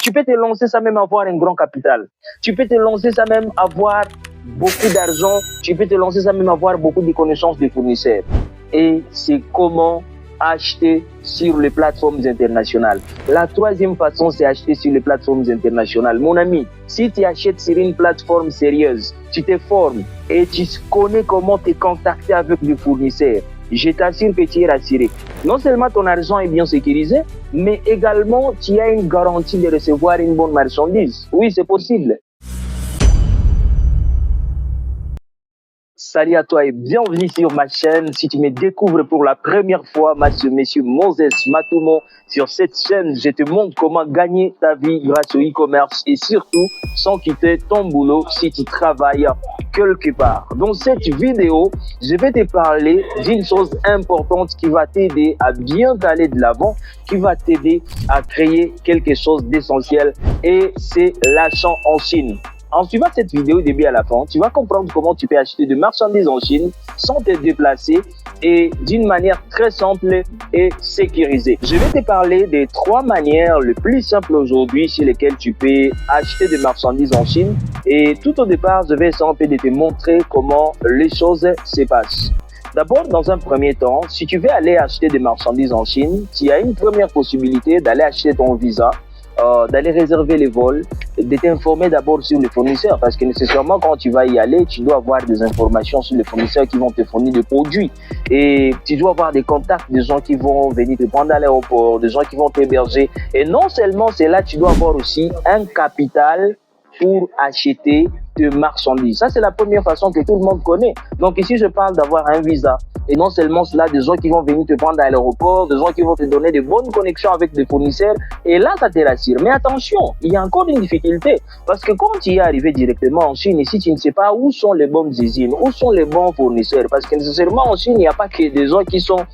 Tu peux te lancer sans même avoir un grand capital. Tu peux te lancer sans même avoir beaucoup d'argent. Tu peux te lancer sans même avoir beaucoup de connaissances des fournisseurs. Et c'est comment acheter sur les plateformes internationales. La troisième façon, c'est acheter sur les plateformes internationales. Mon ami, si tu achètes sur une plateforme sérieuse, tu te formes et tu connais comment te contacter avec les fournisseurs, je t'assure que tu es rassuré. Non seulement ton argent est bien sécurisé, mais également tu as une garantie de recevoir une bonne marchandise. Oui, c'est possible. Salut à toi et bienvenue sur ma chaîne. Si tu me découvres pour la première fois, monsieur Moses Matoumo, sur cette chaîne, je te montre comment gagner ta vie grâce au e-commerce et surtout sans quitter ton boulot si tu travailles quelque part. Dans cette vidéo, je vais te parler d'une chose importante qui va t'aider à bien aller de l'avant, qui va t'aider à créer quelque chose d'essentiel et c'est l'achat en Chine. En suivant cette vidéo du début à la fin, tu vas comprendre comment tu peux acheter des marchandises en Chine sans te déplacer et d'une manière très simple et sécurisée. Je vais te parler des 3 manières les plus simples aujourd'hui sur lesquelles tu peux acheter des marchandises en Chine. Et tout au départ, je vais essayer un peu de te montrer comment les choses se passent. D'abord, dans un premier temps, si tu veux aller acheter des marchandises en Chine, tu as une première possibilité d'aller acheter ton visa, d'aller réserver les vols, de t'informer d'abord sur les fournisseurs parce que nécessairement quand tu vas y aller, tu dois avoir des informations sur les fournisseurs qui vont te fournir des produits et tu dois avoir des contacts des gens qui vont venir te prendre à l'aéroport, des gens qui vont t'héberger et non seulement c'est là, tu dois avoir aussi un capital pour acheter de marchandises. Ça, c'est la première façon que tout le monde connaît. Donc ici, je parle d'avoir un visa. Et non seulement cela, des gens qui vont venir te prendre à l'aéroport, des gens qui vont te donner de bonnes connexions avec des fournisseurs. Et là, ça te rassure. Mais attention, il y a encore une difficulté. Parce que quand tu es arrivé directement en Chine, ici, tu ne sais pas où sont les bonnes usines, où sont les bons fournisseurs. Parce que nécessairement, en Chine, il n'y a pas que des gens qui sont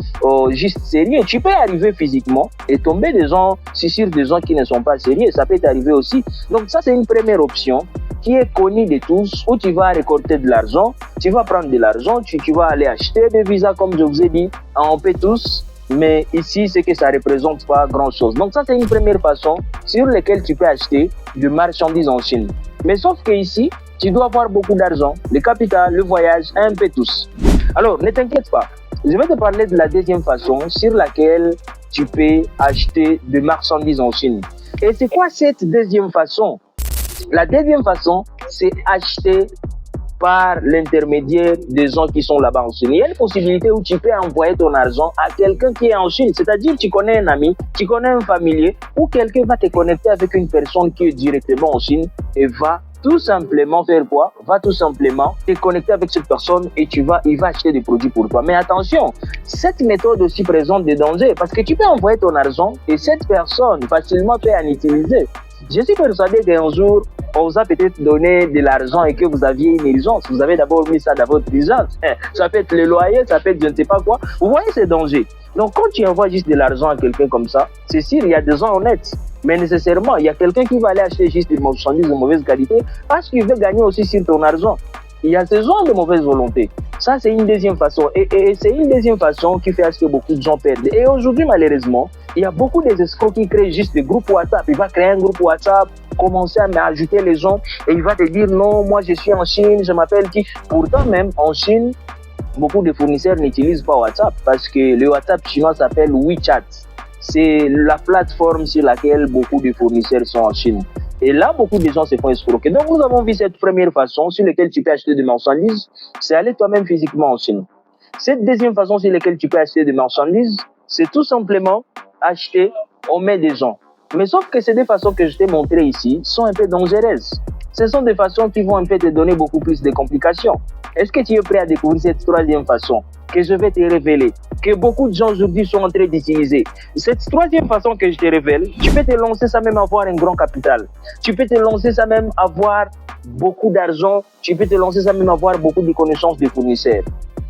juste sérieux. Tu peux arriver physiquement et tomber des gens, sur des gens qui ne sont pas sérieux. Ça peut t'arriver aussi. Donc ça, c'est une première option qui est connue de tous, où tu vas récolter de l'argent, tu vas prendre de l'argent, tu vas aller acheter des visas comme je vous ai dit, on paie tous, mais ici c'est que ça ne représente pas grand chose. Donc ça c'est une première façon sur laquelle tu peux acheter de marchandises en Chine. Mais sauf que ici, tu dois avoir beaucoup d'argent, le capital, le voyage, un peu tous. Alors ne t'inquiète pas, je vais te parler de la deuxième façon sur laquelle tu peux acheter de marchandises en Chine. Et c'est quoi cette deuxième façon? La deuxième façon, c'est acheter par l'intermédiaire des gens qui sont là-bas en Chine. Il y a une possibilité où tu peux envoyer ton argent à quelqu'un qui est en Chine. C'est-à-dire, tu connais un ami, tu connais un familier, ou quelqu'un va te connecter avec une personne qui est directement en Chine et va tout simplement faire quoi? Va tout simplement te connecter avec cette personne et il va acheter des produits pour toi. Mais attention, cette méthode aussi présente des dangers parce que tu peux envoyer ton argent et cette personne facilement peut en utiliser. Je suis persuadé qu'un jour, on vous a peut-être donné de l'argent et que vous aviez une urgence. Vous avez d'abord mis ça dans votre urgence. Ça peut être le loyer, ça peut être je ne sais pas quoi. Vous voyez ces dangers. Donc quand tu envoies juste de l'argent à quelqu'un comme ça, c'est sûr, il y a des gens honnêtes. Mais nécessairement, il y a quelqu'un qui va aller acheter juste des marchandises de mauvaise qualité parce qu'il veut gagner aussi sur ton argent. Il y a ce genre de mauvaise volonté. Ça, c'est une deuxième façon. Et c'est une deuxième façon qui fait à ce que beaucoup de gens perdent. Et aujourd'hui, malheureusement, il y a beaucoup d'escrocs qui créent juste des groupes WhatsApp. Il va créer un groupe WhatsApp, commencer à m'ajouter les gens et il va te dire non, moi je suis en Chine, je m'appelle qui. Pourtant, même en Chine, beaucoup de fournisseurs n'utilisent pas WhatsApp parce que le WhatsApp chinois s'appelle WeChat. C'est la plateforme sur laquelle beaucoup de fournisseurs sont en Chine. Et là, beaucoup de gens se font escroquer. Donc, nous avons vu cette première façon sur laquelle tu peux acheter des marchandises, c'est aller toi-même physiquement en Chine. Cette deuxième façon sur laquelle tu peux acheter des marchandises, c'est tout simplement acheter aux mains des gens. Mais sauf que ces deux façons que je t'ai montrées ici sont un peu dangereuses. Ce sont des façons qui vont un peu te donner beaucoup plus de complications. Est-ce que tu es prêt à découvrir cette troisième façon que je vais te révéler, que beaucoup de gens aujourd'hui sont en train d'utiliser? Cette troisième façon que je te révèle, tu peux te lancer sans même avoir un grand capital. Tu peux te lancer sans même avoir beaucoup d'argent. Tu peux te lancer sans même avoir beaucoup de connaissances des fournisseurs.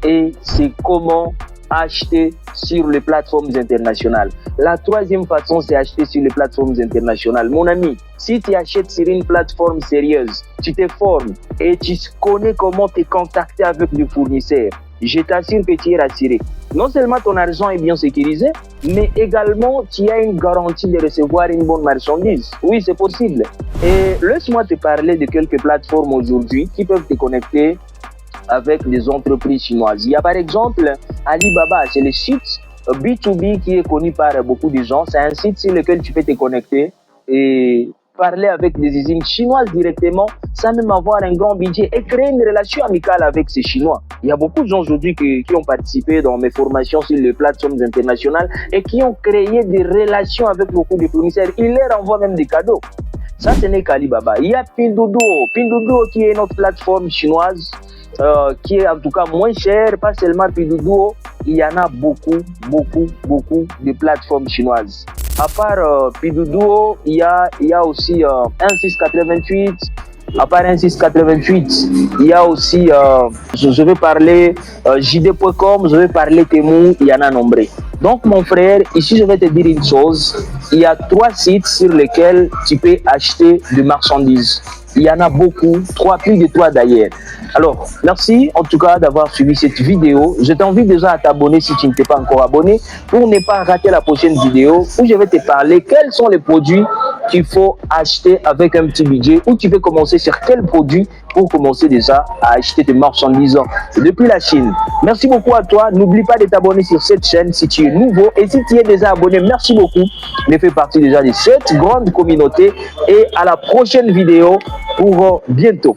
Et c'est comment acheter sur les plateformes internationales. La troisième façon, c'est acheter sur les plateformes internationales. Mon ami, si tu achètes sur une plateforme sérieuse, tu te formes et tu connais comment te contacter avec les fournisseurs, je t'assure que tu es rassuré. non seulement ton argent est bien sécurisé, mais également tu as une garantie de recevoir une bonne marchandise. Oui, c'est possible. Et laisse-moi te parler de quelques plateformes aujourd'hui qui peuvent te connecter avec des entreprises chinoises. Il y a par exemple Alibaba, c'est le site B2B qui est connu par beaucoup de gens. C'est un site sur lequel tu peux te connecter et parler avec des usines chinoises directement sans même avoir un grand budget et créer une relation amicale avec ces Chinois. Il y a beaucoup de gens aujourd'hui qui ont participé dans mes formations sur les plateformes internationales et qui ont créé des relations avec beaucoup de fournisseurs. Ils leur envoient même des cadeaux. Ça, ce n'est qu'Alibaba. Il y a Pinduoduo. Pinduoduo qui est notre plateforme chinoise qui est en tout cas moins chère, pas seulement Pinduoduo. Il y en a beaucoup de plateformes chinoises. À part Pinduoduo, il y a aussi 1688. À part 1688, il y a aussi, je vais parler JD.com, je vais parler Temu, il y en a nombreux. Donc mon frère, ici je vais te dire une chose, il y a 3 sites sur lesquels tu peux acheter des marchandises. Il y en a beaucoup, plus de 3 d'ailleurs. Alors, merci en tout cas d'avoir suivi cette vidéo. Je t'invite déjà à t'abonner si tu ne t'es pas encore abonné pour ne pas rater la prochaine vidéo où je vais te parler quels sont les produits qu'il faut acheter avec un petit budget, ou tu peux commencer sur quel produit pour commencer déjà à acheter tes marchandises depuis la Chine. Merci beaucoup à toi. N'oublie pas de t'abonner sur cette chaîne si tu es nouveau, et si tu es déjà abonné, merci beaucoup de faire partie déjà de cette grande communauté, et à la prochaine vidéo pour bientôt.